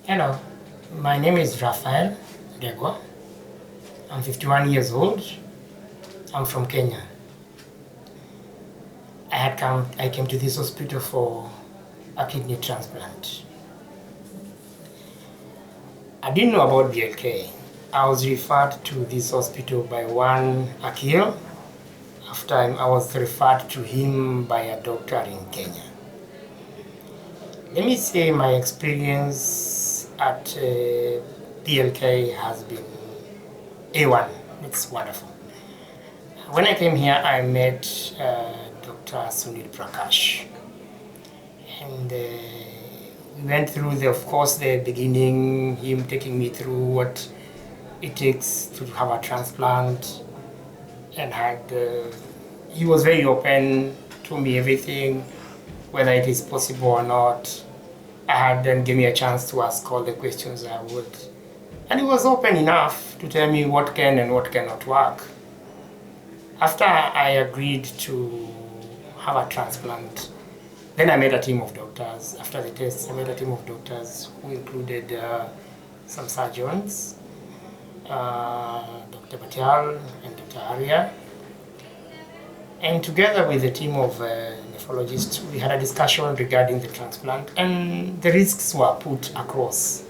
Hello, my name is Raphael Degwa. I'm 51 years old. I'm from Kenya. I came to this hospital for a kidney transplant. I didn't know about BLK. I was referred to this hospital by one Akil. After I was referred to him by a doctor in Kenya. Let me say my experience at BLK has been A1. It's wonderful. When I came here, I met Dr. Sunil Prakash, and we went through of course, the beginning, him taking me through what it takes to have a transplant, and he was very open, told me everything, whether it is possible or not. I had then gave me a chance to ask all the questions I would, and he was open enough to tell me what can and what cannot work. After I agreed to have a transplant, then I met a team of doctors. After the test, I met a team of doctors who included some surgeons, Dr. Batial and Dr. Arya. And together with the team of nephrologists, we had a discussion regarding the transplant, and the risks were put across.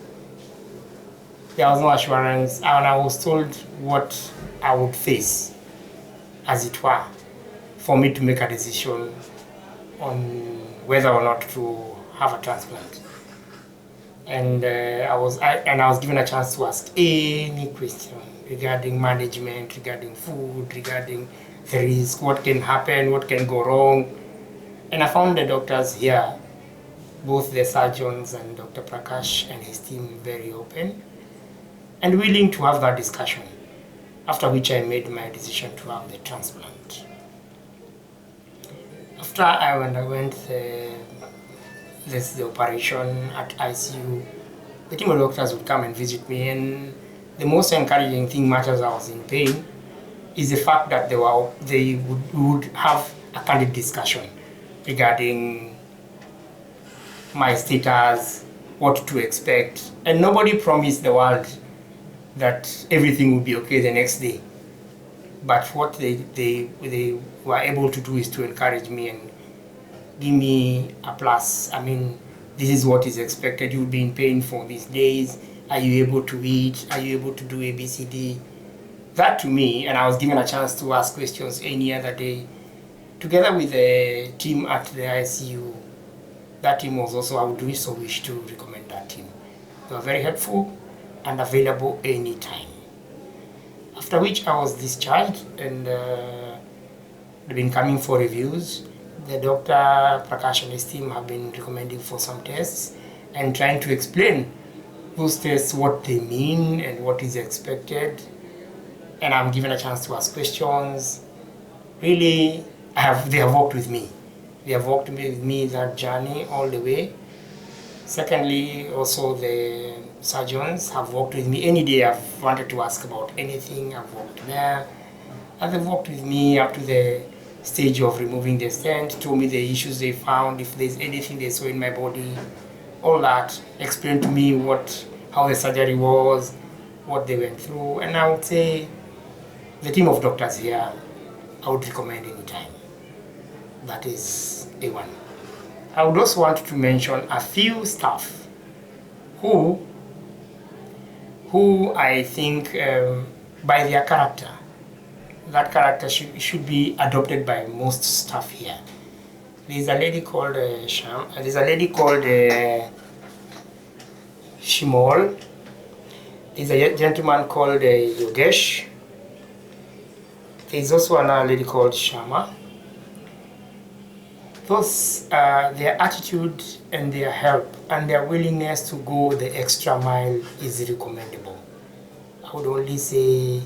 There was no assurance, and I was told what I would face, as it were, for me to make a decision on whether or not to have a transplant. And I was given a chance to ask any question regarding management, regarding food, regarding the risk, what can happen, what can go wrong. And I found the doctors here, both the surgeons and Dr. Prakash and his team, very open and willing to have that discussion, after which I made my decision to have the transplant. After I underwent the operation at ICU, the team of doctors would come and visit me, and the most encouraging thing, much as I was in pain, is the fact that we would have a candid discussion regarding my status, what to expect, and nobody promised the world that everything would be okay the next day. But what they were able to do is to encourage me and give me a plus. I mean, this is what is expected. You'll be in pain for these days. Are you able to eat? Are you able to do ABCD? That to me, and I was given a chance to ask questions any other day, together with the team at the ICU. That team was also, I would also wish to recommend that team. They were very helpful and available anytime. After which I was discharged, and they've been coming for reviews. The Dr. Prakash and his team have been recommending for some tests and trying to explain those tests, what they mean and what is expected. And I'm given a chance to ask questions. Really, they have walked with me. They have walked with me that journey all the way. Secondly, also the surgeons have walked with me. Any day I've wanted to ask about anything, I've walked there. And they've walked with me up to the stage of removing the stent, told me the issues they found, if there's anything they saw in my body, all that, explained to me how the surgery was, what they went through. And I would say the team of doctors here, I would recommend anytime. That is A1. I would also want to mention a few staff who I think by their character, that character should be adopted by most staff here. There's a lady called Shimol. There's a gentleman called Yogesh. There's also another lady called Shama. Those, their attitude and their help and their willingness to go the extra mile is recommendable. I would only say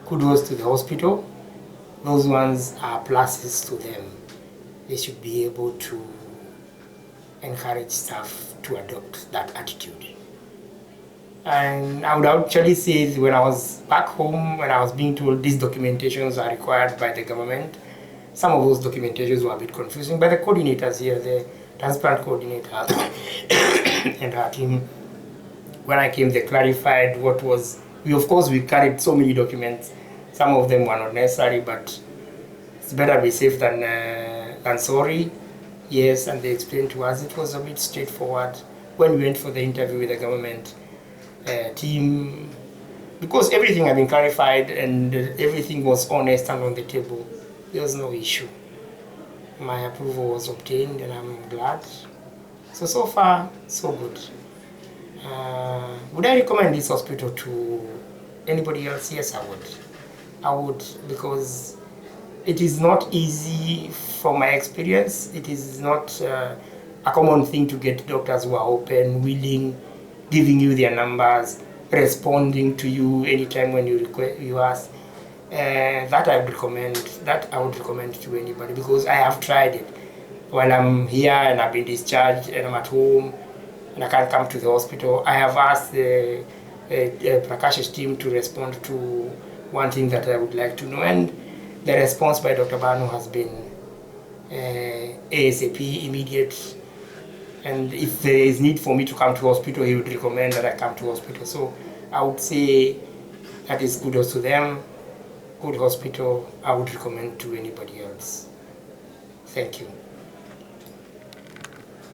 kudos to the hospital. Those ones are pluses to them. They should be able to encourage staff to adopt that attitude. And I would actually say, when I was back home, when I was being told these documentations are required by the government, some of those documentations were a bit confusing, but the coordinators here, transplant coordinator and her team. When I came, they clarified what was. We carried so many documents. Some of them were not necessary, but it's better be safe than sorry. Yes, and they explained to us it was a bit straightforward when we went for the interview with the government team, because everything had been clarified and everything was honest and on the table. There was no issue. My approval was obtained, and I'm glad. So far, so good. Would I recommend this hospital to anybody else? Yes, I would. I would, because it is not easy from my experience. It is not a common thing to get doctors who are open, willing, giving you their numbers, responding to you anytime when you ask. That I would recommend to anybody, because I have tried it. When I'm here and I've been discharged and I'm at home and I can't come to the hospital, I have asked the Prakash's team to respond to one thing that I would like to know, and the response by Dr. Banu has been ASAP, immediate. And if there is need for me to come to hospital, he would recommend that I come to hospital. So I would say that is kudos to them. Good hospital, I would recommend to anybody else. Thank you.